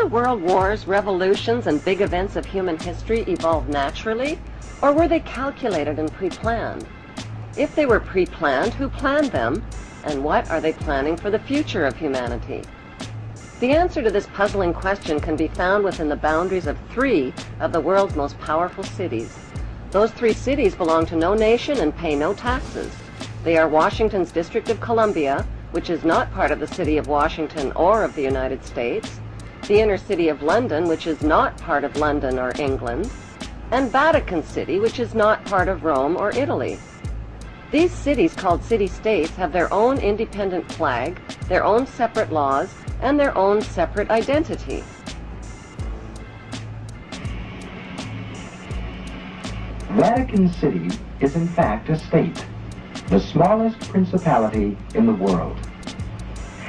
the world wars, revolutions, and big events of human history evolve naturally, or were they calculated and pre-planned? If they were pre-planned, who planned them, and what are they planning for the future of humanity? The answer to this puzzling question can be found within the boundaries of 3 of the world's most powerful cities. Those 3 cities belong to no nation and pay no taxes. They are Washington's District of Columbia, which is not part of the city of Washington or of the United States, the inner city of London, which is not part of London or England, and Vatican City, which is not part of Rome or Italy. These cities, called city-states, have their own independent flag, their own separate laws, and their own separate identity. Vatican City is in fact a state, the smallest principality in the world.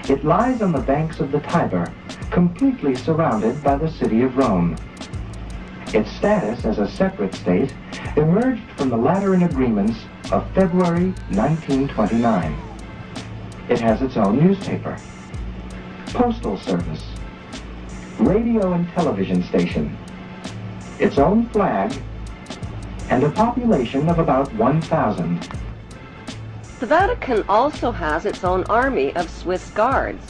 It lies on the banks of the Tiber, completely surrounded by the city of Rome. Its status as a separate state emerged from the Lateran Agreements of February 1929. It has its own newspaper, postal service, radio and television station, its own flag, and a population of about 1,000. The Vatican also has its own army of Swiss guards,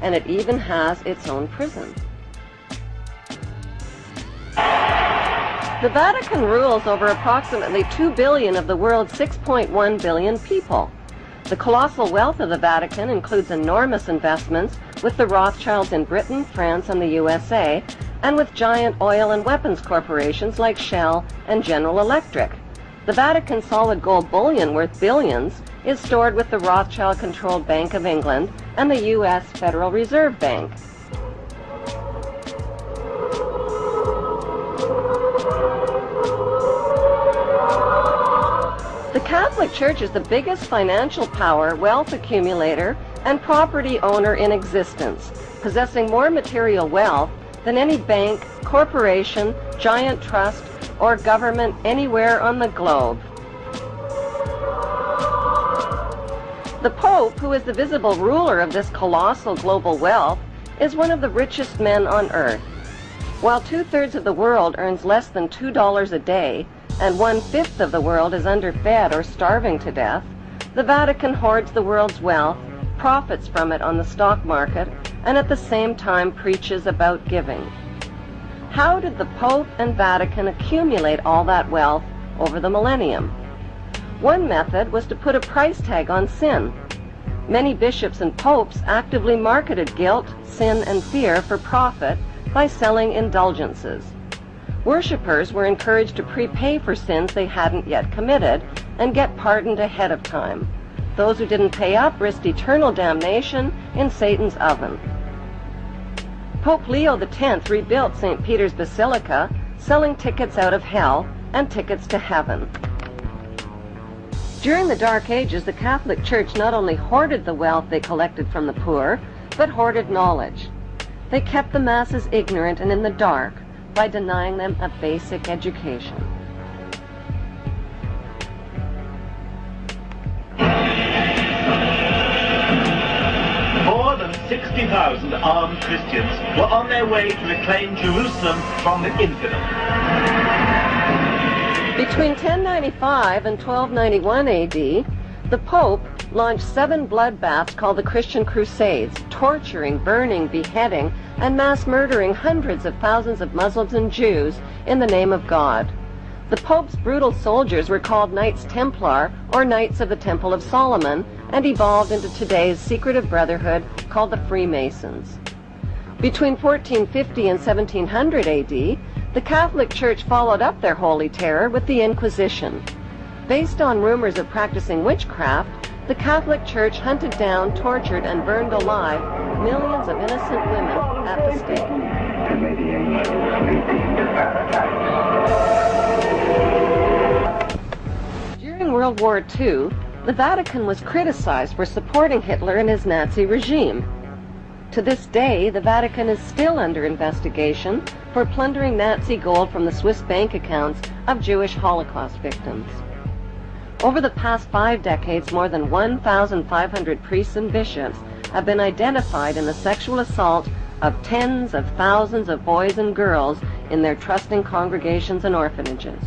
and it even has its own prison. The Vatican rules over approximately 2 billion of the world's 6.1 billion people. The colossal wealth of the Vatican includes enormous investments with the Rothschilds in Britain, France, and the USA, and with giant oil and weapons corporations like Shell and General Electric. The Vatican solid gold bullion worth billions is stored with the Rothschild-controlled Bank of England and the U.S. Federal Reserve Bank. The Catholic Church is the biggest financial power, wealth accumulator, and property owner in existence, possessing more material wealth than any bank, corporation, giant trust, or government anywhere on the globe. The Pope, who is the visible ruler of this colossal global wealth, is one of the richest men on earth. While 2/3 of the world earns less than $2 a day, and 1/5 of the world is underfed or starving to death, the Vatican hoards the world's wealth, profits from it on the stock market, and at the same time preaches about giving. How did the Pope and Vatican accumulate all that wealth over the millennium? One method was to put a price tag on sin. Many bishops and popes actively marketed guilt, sin, and fear for profit by selling indulgences. Worshippers were encouraged to prepay for sins they hadn't yet committed and get pardoned ahead of time. Those who didn't pay up risked eternal damnation in Satan's oven. Pope Leo X rebuilt St. Peter's Basilica, selling tickets out of hell and tickets to heaven. During the Dark Ages, the Catholic Church not only hoarded the wealth they collected from the poor, but hoarded knowledge. They kept the masses ignorant and in the dark by denying them a basic education. More than 60,000 armed Christians were on their way to reclaim Jerusalem from the infidel. Between 1095 and 1291 AD, the Pope launched 7 bloodbaths called the Christian Crusades, torturing, burning, beheading, and mass murdering hundreds of thousands of Muslims and Jews in the name of God. The Pope's brutal soldiers were called Knights Templar, or Knights of the Temple of Solomon, and evolved into today's secretive brotherhood called the Freemasons. Between 1450 and 1700 AD, the Catholic Church followed up their holy terror with the Inquisition. Based on rumors of practicing witchcraft, the Catholic Church hunted down, tortured, and burned alive millions of innocent women at the stake. During World War II, the Vatican was criticized for supporting Hitler and his Nazi regime. To this day, the Vatican is still under investigation for plundering Nazi gold from the Swiss bank accounts of Jewish Holocaust victims. Over the past 5 decades, more than 1,500 priests and bishops have been identified in the sexual assault of tens of thousands of boys and girls in their trusting congregations and orphanages?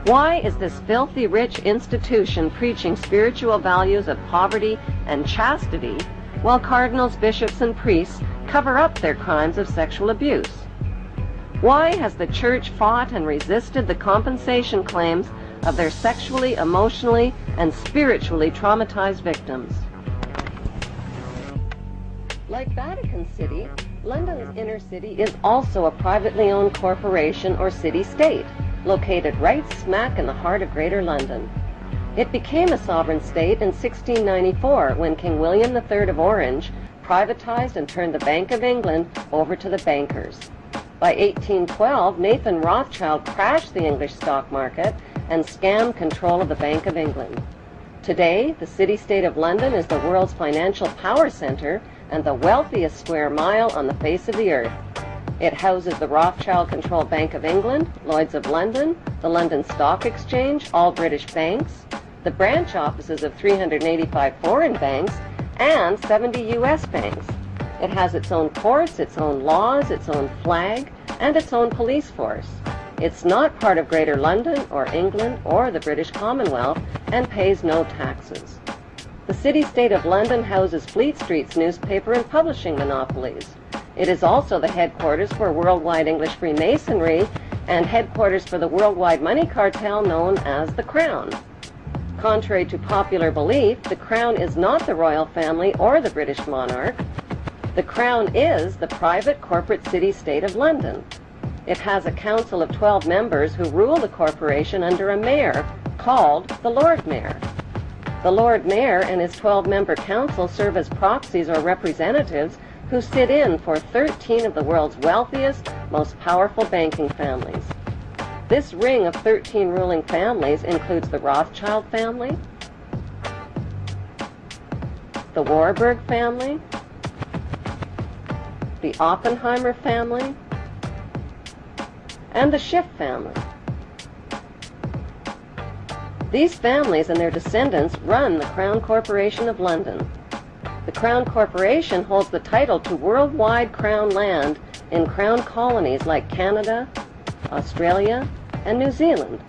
Why is this filthy rich institution preaching spiritual values of poverty and chastity while cardinals, bishops, and priests cover up their crimes of sexual abuse? Why has the church fought and resisted the compensation claims of their sexually, emotionally, and spiritually traumatized victims? Like Vatican City, London's inner city is also a privately owned corporation or city-state, located right smack in the heart of Greater London. It became a sovereign state in 1694 when King William III of Orange privatized and turned the Bank of England over to the bankers. By 1812, Nathan Rothschild crashed the English stock market and scammed control of the Bank of England. Today, the city-state of London is the world's financial power center and the wealthiest square mile on the face of the earth. It houses the Rothschild-controlled Bank of England, Lloyd's of London, the London Stock Exchange, all British banks, the branch offices of 385 foreign banks, and 70 U.S. banks. It has its own courts, its own laws, its own flag, and its own police force. It's not part of Greater London or England or the British Commonwealth and pays no taxes. The city-state of London houses Fleet Street's newspaper and publishing monopolies. It is also the headquarters for worldwide English Freemasonry and headquarters for the worldwide money cartel known as the Crown. Contrary to popular belief, the Crown is not the royal family or the British monarch. The Crown is the private corporate city-state of London. It has a council of 12 members who rule the corporation under a mayor called the Lord Mayor. The Lord Mayor and his 12-member council serve as proxies or representatives who sit in for 13 of the world's wealthiest, most powerful banking families. This ring of 13 ruling families includes the Rothschild family, the Warburg family, the Oppenheimer family, and the Schiff family. These families and their descendants run the Crown Corporation of London. The Crown Corporation holds the title to worldwide Crown land in Crown colonies like Canada, Australia, and New Zealand.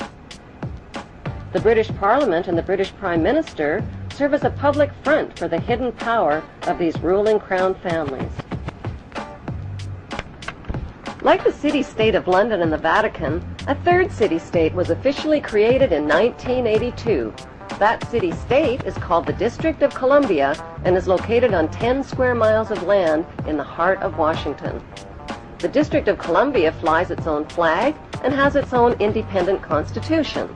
The British Parliament and the British Prime Minister serve as a public front for the hidden power of these ruling Crown families. Like the city-state of London and the Vatican, a third city-state was officially created in 1982. That city-state is called the District of Columbia and is located on 10 square miles of land in the heart of Washington. The District of Columbia flies its own flag and has its own independent constitution.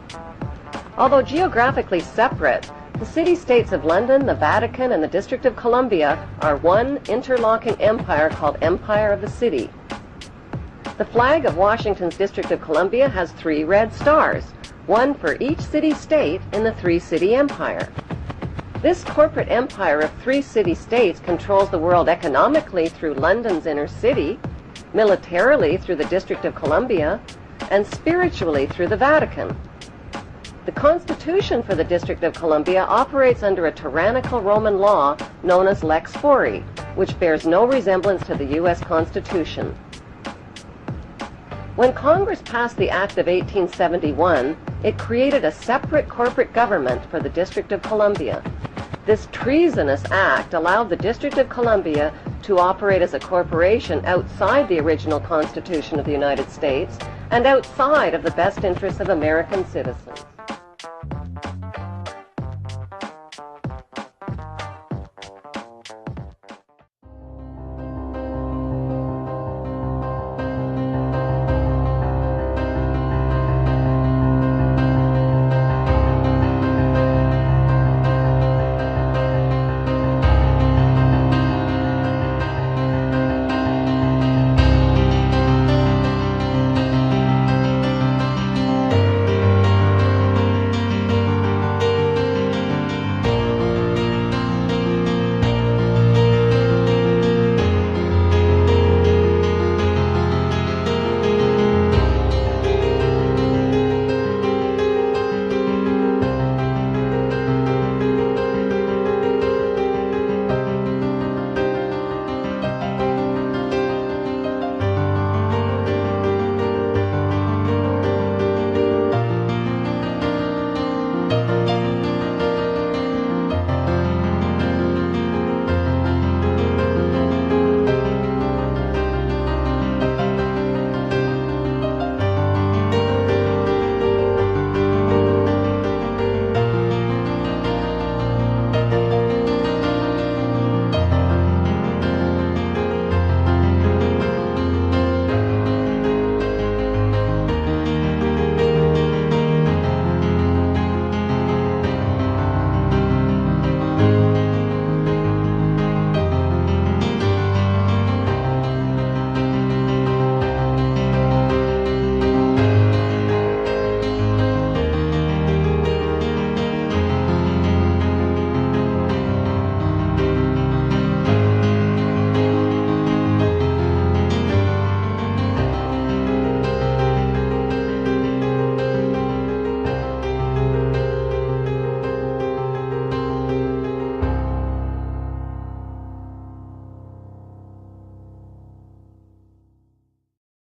Although geographically separate, the city-states of London, the Vatican, and the District of Columbia are one interlocking empire called Empire of the City. The flag of Washington's District of Columbia has 3 red stars, one for each city-state in the 3-city empire. This corporate empire of 3 city-states controls the world economically through London's inner city, militarily through the District of Columbia, and spiritually through the Vatican. The Constitution for the District of Columbia operates under a tyrannical Roman law known as Lex Fori, which bears no resemblance to the U.S. Constitution. When Congress passed the Act of 1871, it created a separate corporate government for the District of Columbia. This treasonous act allowed the District of Columbia to operate as a corporation outside the original Constitution of the United States and outside of the best interests of American citizens.